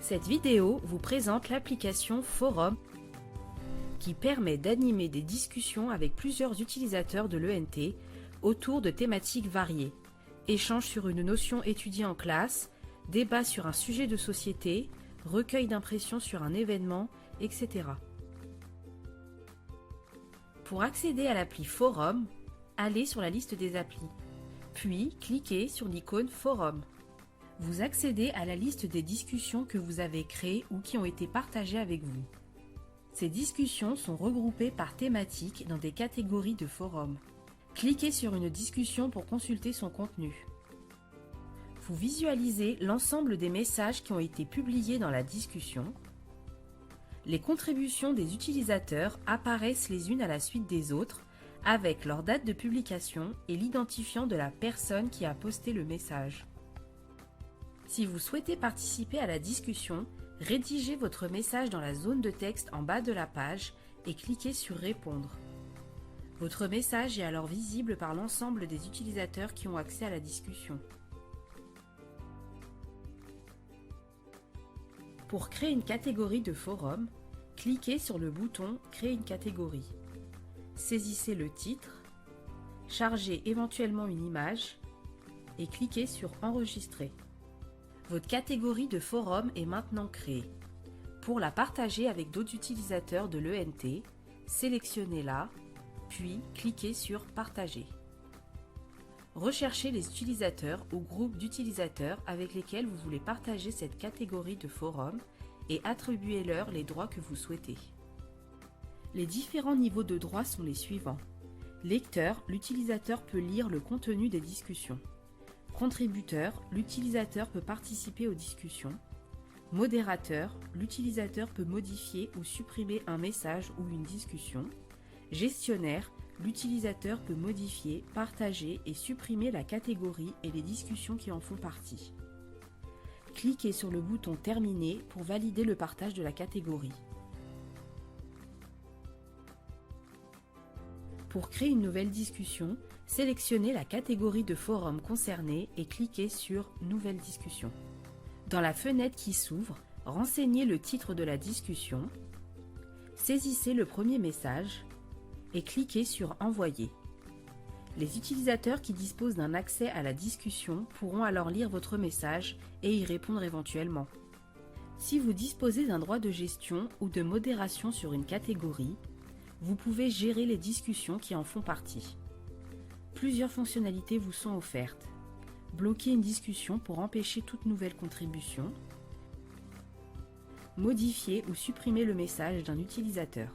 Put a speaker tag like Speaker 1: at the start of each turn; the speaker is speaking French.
Speaker 1: Cette vidéo vous présente l'application Forum qui permet d'animer des discussions avec plusieurs utilisateurs de l'ENT autour de thématiques variées. Échanges sur une notion étudiée en classe, débats sur un sujet de société, recueil d'impressions sur un événement, etc. Pour accéder à l'appli Forum, allez sur la liste des applis, puis cliquez sur l'icône Forum. Vous accédez à la liste des discussions que vous avez créées ou qui ont été partagées avec vous. Ces discussions sont regroupées par thématique dans des catégories de forums. Cliquez sur une discussion pour consulter son contenu. Vous visualisez l'ensemble des messages qui ont été publiés dans la discussion. Les contributions des utilisateurs apparaissent les unes à la suite des autres avec leur date de publication et l'identifiant de la personne qui a posté le message. Si vous souhaitez participer à la discussion, rédigez votre message dans la zone de texte en bas de la page et cliquez sur Répondre. Votre message est alors visible par l'ensemble des utilisateurs qui ont accès à la discussion. Pour créer une catégorie de forum, cliquez sur le bouton Créer une catégorie. Saisissez le titre, chargez éventuellement une image et cliquez sur Enregistrer. Votre catégorie de forum est maintenant créée. Pour la partager avec d'autres utilisateurs de l'ENT, sélectionnez-la, puis cliquez sur Partager. Recherchez les utilisateurs ou groupes d'utilisateurs avec lesquels vous voulez partager cette catégorie de forum et attribuez-leur les droits que vous souhaitez. Les différents niveaux de droits sont les suivants. Lecteur, l'utilisateur peut lire le contenu des discussions. Contributeur, l'utilisateur peut participer aux discussions. Modérateur, l'utilisateur peut modifier ou supprimer un message ou une discussion. Gestionnaire, l'utilisateur peut modifier, partager et supprimer la catégorie et les discussions qui en font partie. Cliquez sur le bouton Terminer pour valider le partage de la catégorie. Pour créer une nouvelle discussion, sélectionnez la catégorie de forum concernée et cliquez sur Nouvelle discussion. Dans la fenêtre qui s'ouvre, renseignez le titre de la discussion, saisissez le premier message et cliquez sur Envoyer. Les utilisateurs qui disposent d'un accès à la discussion pourront alors lire votre message et y répondre éventuellement. Si vous disposez d'un droit de gestion ou de modération sur une catégorie, vous pouvez gérer les discussions qui en font partie. Plusieurs fonctionnalités vous sont offertes. Bloquer une discussion pour empêcher toute nouvelle contribution. Modifier ou supprimer le message d'un utilisateur.